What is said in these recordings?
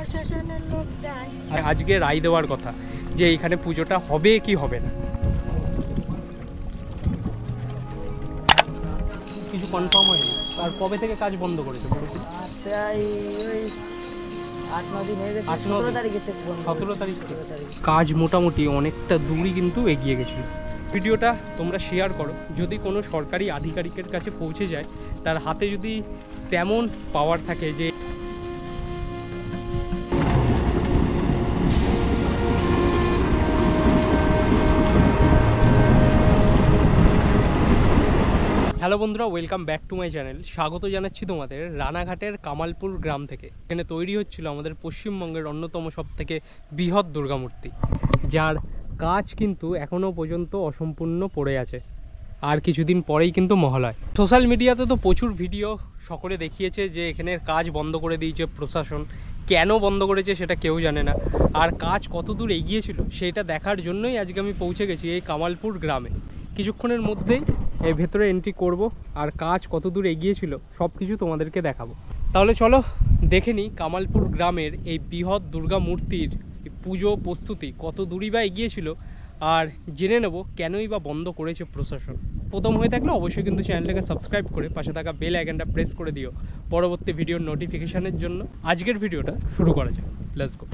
প্রশাসনের লোক যায়। আর আজকে রায় দেওয়ার কথা যে এইখানে পুজোটা হবে কি হবে না, কিছু কনফার্ম হয়নি। আর কবে থেকে কাজ বন্ধ করেছে পুরোপুরি? প্রায় ওই 8-9 দিন হয়ে গেছে। 17 তারিখে থেকে বন্ধ। 17 তারিখ কাজ মোটামুটি অনেকটা দূরই কিন্তু এগিয়ে গেছিল। ভিডিওটা তোমরা শেয়ার করো, যদি কোনো সরকারি আধিকারিকের কাছে পৌঁছে যায়, তার হাতে যদি তেমন পাওয়ার থাকে যে হ্যালো বন্ধুরা, welcome back to my channel. স্বাগত জানাচ্ছি তোমাদের রানাঘাটের কামালপুর গ্রাম থেকে। এখানে তৈরি হচ্ছিল আমাদের পশ্চিমবঙ্গের অন্যতম সবথেকে বৃহৎ দুর্গামূর্তি, যার কাজ কিন্তু এখনও পর্যন্ত অসম্পূর্ণ পড়ে আছে। আর কিছুদিন পরেই কিন্তু মহালয়। সোশ্যাল মিডিয়াতে তো প্রচুর ভিডিও সকলে দেখিয়েছে যে এখানের কাজ বন্ধ করে দিয়েছে প্রশাসন। কেন বন্ধ করেছে সেটা কেউ জানে না, আর কাজ কত দূর এগিয়েছিল সেটা দেখার জন্যই আজকে আমি পৌঁছে গেছি এই কামালপুর গ্রামে। কিছুক্ষণের মধ্যেই এর ভেতরে এন্ট্রি করব, আর কাজ কত দূর এগিয়েছিল সব কিছু তোমাদেরকে দেখাবো। তাহলে চলো দেখে নিই কামালপুর গ্রামের এই বৃহৎ দুর্গা মূর্তির পুজো প্রস্তুতি কত দূরই বা এগিয়েছিল, আর জেনে নেব কেনই বা বন্ধ করেছে প্রশাসন। প্রথম হয়ে থাকলে অবশ্যই কিন্তু চ্যানেলটাকে সাবস্ক্রাইব করে পাশে থাকা বেল আইকনটা প্রেস করে দিও পরবর্তী ভিডিওর নোটিফিকেশানের জন্য। আজকের ভিডিওটা শুরু করা যাক, লেটস গো।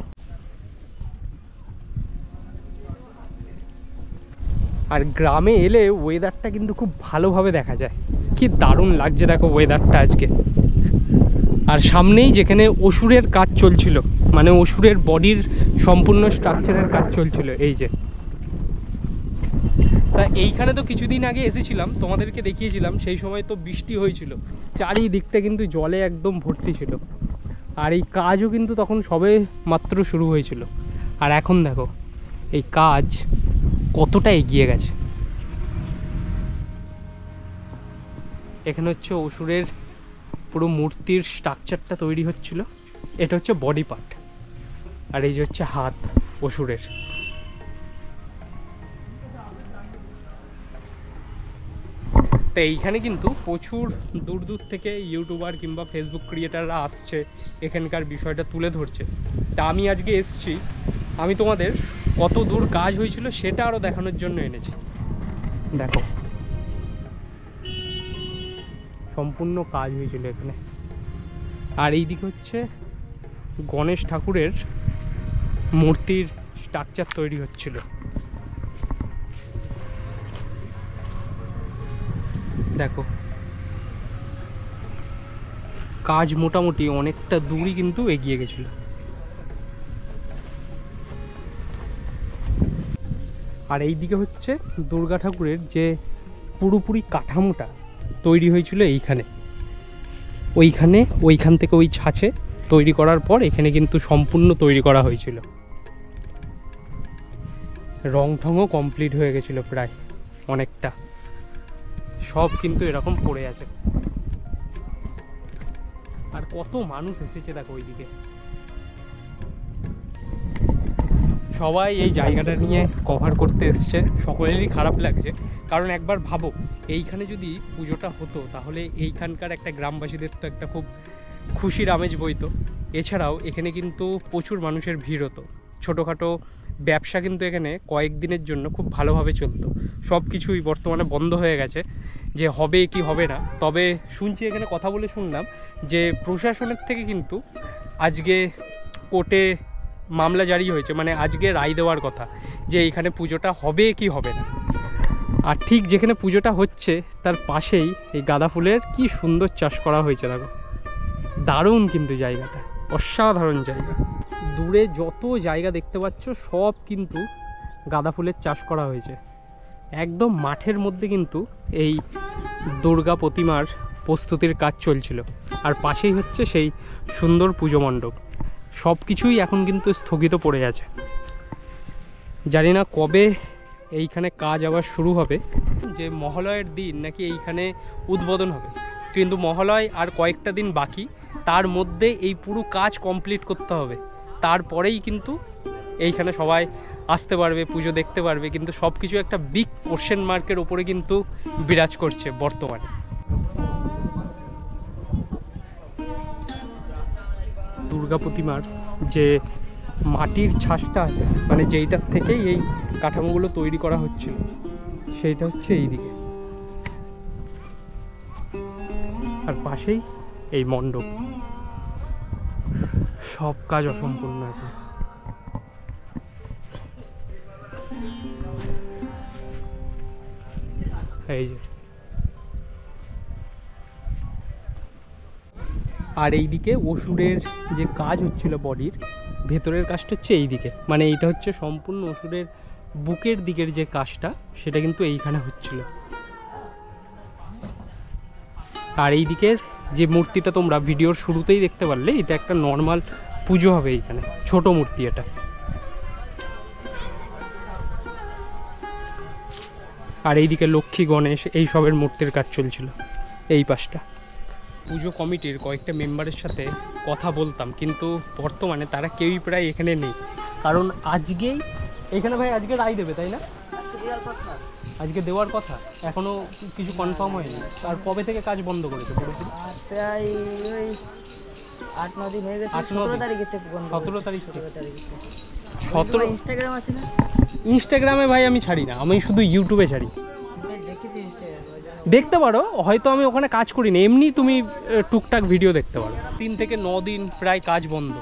আর গ্রামে এলে ওয়েদারটা কিন্তু খুব ভালোভাবে দেখা যায়, কি দারুণ লাগছে দেখো ওয়েদারটা আজকে। আর সামনেই যেখানে অসুরের কাজ চলছিল, মানে অসুরের বডির সম্পূর্ণ স্ট্রাকচারের কাজ চলছিল, এই যে। তা এইখানে তো কিছুদিন আগে এসেছিলাম, তোমাদেরকে দেখিয়েছিলাম, সেই সময় তো বৃষ্টি হয়েছিল, চারিদিকটা কিন্তু জলে একদম ভর্তি ছিল। আর এই কাজও কিন্তু তখন সবে মাত্র শুরু হয়েছিল। আর এখন দেখো এই কাজ কতটা এগিয়ে গেছে। এখানে হচ্ছে অসুরের পুরো মূর্তির স্ট্রাকচারটা তৈরি হচ্ছিল। এটা হচ্ছে বডি পার্ট, আর এই যে হচ্ছে হাত অসুরের। তো এইখানে কিন্তু প্রচুর দূর দূর থেকে ইউটিউবার কিংবা ফেসবুক ক্রিয়েটাররা আসছে, এখানকার বিষয়টা তুলে ধরছে। তা আমি আজকে এসছি, আমি তোমাদের কত দূর কাজ হয়েছিল সেটা আরও দেখানোর জন্য এনেছি। দেখো সম্পূর্ণ কাজ হয়েছিল এখানে। আর এইদিকে হচ্ছে গণেশ ঠাকুরের মূর্তির স্ট্রাকচার তৈরি হচ্ছিল। দেখো কাজ মোটামুটি অনেকটা দূরই কিন্তু এগিয়ে গেছিল। আর এইদিকে হচ্ছে দুর্গা ঠাকুরের যে পুরোপুরি কাঠামোটা তৈরি হয়েছিল ওইখান থেকে ওই ছাঁচে তৈরি করার পর এখানে কিন্তু সম্পূর্ণ তৈরি করা হয়েছিল। রং ঠংও কমপ্লিট হয়ে গেছিল প্রায় অনেকটা, সব কিন্তু এরকম পড়ে আছে। আর কত মানুষ এসেছে দেখো ওইদিকে, সবাই এই জায়গাটা নিয়ে কভার করতে এসছে। সকলেরই খারাপ লাগছে, কারণ একবার ভাবো এইখানে যদি পুজোটা হতো তাহলে এইখানকার একটা গ্রামবাসীদের তো একটা খুব খুশির আমেজ বইতো। এছাড়াও এখানে কিন্তু প্রচুর মানুষের ভিড় হতো, ছোটোখাটো ব্যবসা কিন্তু এখানে কয়েকদিনের জন্য খুব ভালোভাবে চলতো। সব কিছুই বর্তমানে বন্ধ হয়ে গেছে, যে হবে কি হবে না। তবে শুনছি, এখানে কথা বলে শুনলাম যে প্রশাসনের থেকে কিন্তু আজকে কোর্টে মামলা জারি হয়েছে, মানে আজকে রায় দেওয়ার কথা যে এইখানে পুজোটা হবে কি হবে না। আর ঠিক যেখানে পুজোটা হচ্ছে তার পাশেই এই গাঁদা ফুলের কি সুন্দর চাষ করা হয়েছে দেখো, দারুণ কিন্তু জায়গাটা, অসাধারণ জায়গা। দূরে যত জায়গা দেখতে পাচ্ছ সব কিন্তু গাঁদা ফুলের চাষ করা হয়েছে। একদম মাঠের মধ্যে কিন্তু এই দুর্গা প্রতিমার প্রস্তুতির কাজ চলছিল, আর পাশেই হচ্ছে সেই সুন্দর পুজো মণ্ডপ। সব কিছুই এখন কিন্তু স্থগিত পড়ে আছে। জানি না কবে এইখানে কাজ আবার শুরু হবে, যে মহালয়ের দিন নাকি এইখানে উদ্বোধন হবে, কিন্তু মহালয় আর কয়েকটা দিন বাকি, তার মধ্যে এই পুরো কাজ কমপ্লিট করতে হবে। তারপরেই কিন্তু এইখানে সবাই আসতে পারবে, পুজো দেখতে পারবে। কিন্তু সব কিছু একটা বিগ কোশ্চেন মার্কের ওপরে কিন্তু বিরাজ করছে বর্তমানে। দুর্গা প্রতিমার যে মাটির ছাঁচটা আছে, মানে যেইটার থেকেই এই কাঠামোগুলো তৈরি করা হচ্ছিল, সেইটা হচ্ছে এইদিকে। আর পাশেই এই মণ্ডপ, সব কাজ অসম্পূর্ণ এখন। এই যে, আর এইদিকে অসুরের যে কাজ হচ্ছিল বডির ভেতরের কাজটা হচ্ছে এইদিকে, মানে এইটা হচ্ছে সম্পূর্ণ অসুরের বুকের দিকের যে কাজটা সেটা কিন্তু এইখানে হচ্ছিল। আর এই দিকের যে মূর্তিটা তোমরা ভিডিওর শুরুতেই দেখতে পারলে, এটা একটা নর্মাল পুজো হবে এইখানে, ছোট মূর্তি এটা। আর এইদিকে লক্ষ্মী গণেশ এই সবের মূর্তির কাজ চলছিল এই পাশটা। পুজো কমিটির কয়েকটা মেম্বারের সাথে কথা বলতাম, কিন্তু বর্তমানে তারা কেউই প্রায় এখানে নেই, কারণ আজকেই এখানে ভাই আজকে রায় দেবে, তাই না? আজকে দেওয়ার কথা, এখনো কিছু কনফার্ম হয়নি। আর কবে থেকে কাজ বন্ধ করেছে পুরোপুরি? প্রায় ওই 8-9 দিন হয়ে গেছে। 17 তারিখে থেকে বন্ধ। 17 তারিখ থেকে। 17 ইনস্টাগ্রাম আছে না? ইনস্টাগ্রামে ভাই আমি ছাড়ি না, আমি শুধু ইউটিউবে ছাড়ি। আমি দেখেছি ইনস্টাগ্রামে। দেখতে পারো, হয়তো আমি ওখানে কাজ করি না, এমনি তুমি টুকটাক ভিডিও দেখতে পারো। 3 থেকে 9 দিন প্রায় কাজ বন্ধ।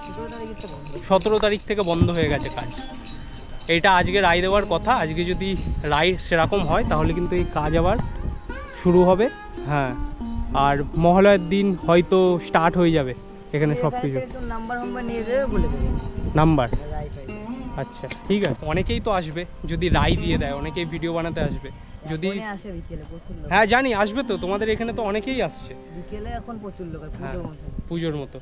17 তারিখ থেকে বন্ধ হয়ে গেছে কাজ। এটা আজকে রায় দেওয়ার কথা, আজকে যদি রায় সেরকম হয় তাহলে কিন্তু এই কাজ আবার শুরু হবে। হ্যাঁ, আর মহালয়ার দিন হয়তো স্টার্ট হয়ে যাবে এখানে সব কিছু। নাম্বার নিয়ে যাবে বলে দেবে। নাম্বার? আচ্ছা ঠিক আছে। অনেকেই তো আসবে যদি রায় দিয়ে দেয়, অনেকেই ভিডিও বানাতে আসবে। যদি আসে বিকেলে প্রচুর লোক। হ্যাঁ জানি আসবে তো, তোমাদের এখানে তো অনেকেই আসছে বিকেলে, এখন প্রচুর লোক পুজোর মতো।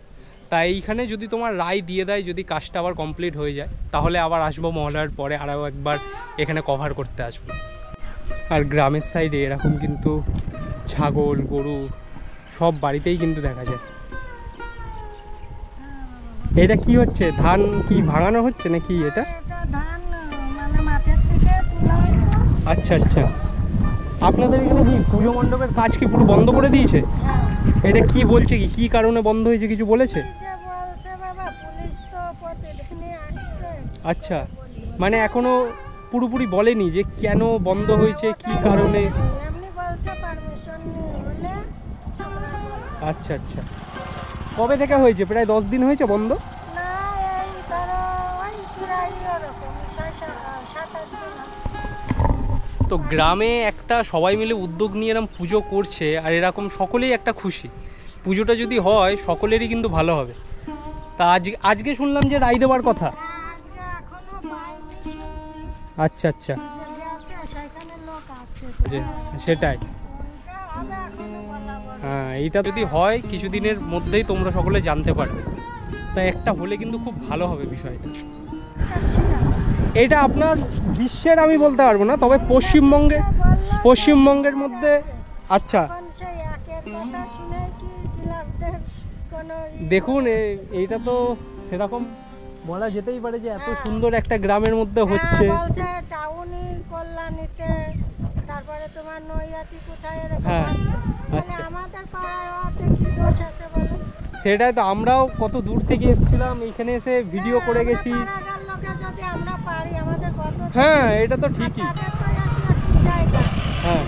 তাই এইখানে যদি তোমার রায় দিয়ে দেয়, যদি কাজটা আবার কমপ্লিট হয়ে যায়, তাহলে আবার আসবো মহলার পরে, আরও একবার এখানে কভার করতে আসবো। আর গ্রামের সাইডে এরকম কিন্তু ছাগল গরু সব বাড়িতেই কিন্তু দেখা যায়। এটা কি হচ্ছে? ধান কি ভাঙানো হচ্ছে নাকি এটা? আচ্ছা আচ্ছা। আপনাদের এখানে কি পুজো মণ্ডপের কাজ কি পুরো বন্ধ করে দিয়েছে? এটা কি বলছে, কি কারণে বন্ধ হয়েছে কিছু বলেছে? আচ্ছা, মানে এখনো পুরোপুরি বলেনি যে কেন বন্ধ হয়েছে, কি কারণে? আচ্ছা আচ্ছা। কবে থেকে হয়েছে? প্রায় 10 দিন হয়েছে বন্ধ? তো গ্রামে একটা সবাই মিলে উদ্যোগ নিয়ে এরকম পুজো করছে, আর এরকম সকলেই একটা খুশি। পুজোটা যদি হয় সকলেরই কিন্তু ভালো হবে। তা আজকে শুনলাম যে রায় দেওয়ার কথা। আচ্ছা আচ্ছা, সেটাই। হ্যাঁ, এইটা যদি হয় কিছুদিনের মধ্যেই তোমরা সকলে জানতে পারবে। তাই একটা হলে কিন্তু খুব ভালো হবে বিষয়টা। এটা আপনার বিশ্বের আমি বলতে পারবো না, তবে পশ্চিমবঙ্গের মধ্যে। আচ্ছা দেখুন, এইটা তো সেরকম বলা যেতেই পারে যে এত সুন্দর একটা গ্রামের মধ্যে হচ্ছে। তারপরে তোমার নৈহাটি কোথায়? হ্যাঁ আচ্ছা, সেটাই তো। আমরাও কত দূর থেকে এসেছিলাম, এইখানে এসে ভিডিও করে গেছি। হ্যাঁ এটা তো ঠিকই। হ্যাঁ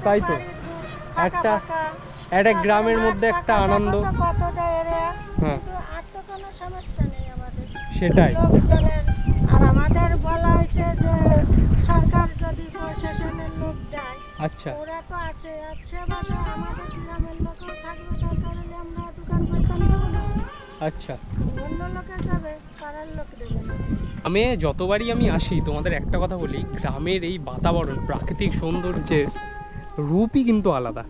তাই তো, একটা গ্রামের মধ্যে একটা আনন্দ। হ্যাঁ সেটাই। আর আমাদের বলা হয়েছে যে সরকার যদি প্রশাসনের লোক দেয়, আচ্ছা ওরা তো আছে, সেভাবে আমাদের গ্রামের লোকও থাকবে, দরকার হলে আমরা দোকান পয়সা নেব না। আচ্ছা, অন্য লোকে যাবে, পাড়ার লোক দেবে না। আমি যতবারই আমি আসি তোমাদের একটা কথা বলি, গ্রামের এই বাতাবরণ, প্রাকৃতিক সৌন্দর্যের রূপই কিন্তু আলাদা।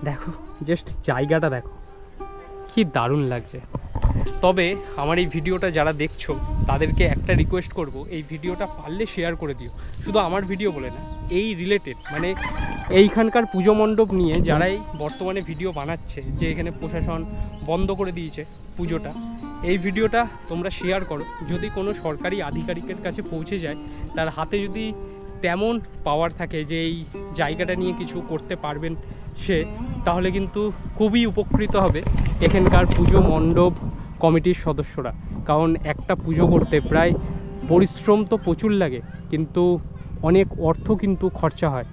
দেখো জাস্ট জায়গাটা দেখো, কি দারুণ লাগছে। তবে আমার এই ভিডিওটা যারা দেখছো তাদেরকে একটা রিকোয়েস্ট করব, এই ভিডিওটা পারলে শেয়ার করে দিও। শুধু আমার ভিডিও বলে না, এই রিলেটেড মানে এইখানকার পুজো মণ্ডপ নিয়ে যারাই বর্তমানে ভিডিও বানাচ্ছে যে এখানে প্রশাসন বন্ধ করে দিয়েছে পুজোটা, এই ভিডিওটা তোমরা শেয়ার করো। যদি কোনো সরকারি আধিকারিকের কাছে পৌঁছে যায়, তার হাতে যদি তেমন পাওয়ার থাকে যে এই জায়গাটা নিয়ে কিছু করতে পারবেন, সে, তাহলে কিন্তু খুবই উপকৃত হবে এখানকার পুজো মণ্ডপ কমিটির সদস্যরা। কারণ একটা পুজো করতে প্রায় পরিশ্রম তো প্রচুর লাগে, কিন্তু অনেক অর্থ কিন্তু খরচা হয়।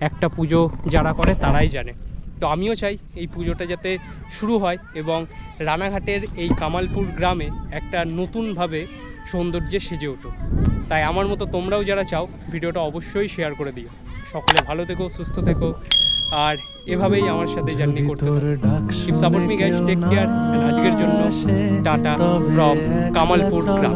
একটা পুজো যারা করে তারাই জানে। তো আমিও চাই এই পুজোটা যাতে শুরু হয় এবং রানাঘাটের এই কামালপুর গ্রামে একটা নতুনভাবে সৌন্দর্যে সেজে উঠুক। তাই আমার মতো তোমরাও যারা চাও ভিডিওটা অবশ্যই শেয়ার করে দিও। সকলে ভালো থেকো, সুস্থ থেকো, আর এভাবেই আমার সাথে জার্নি করতে keep support me guys, take care. আজকের জন্য টাটা ফ্রম কামালপুর গ্রাম।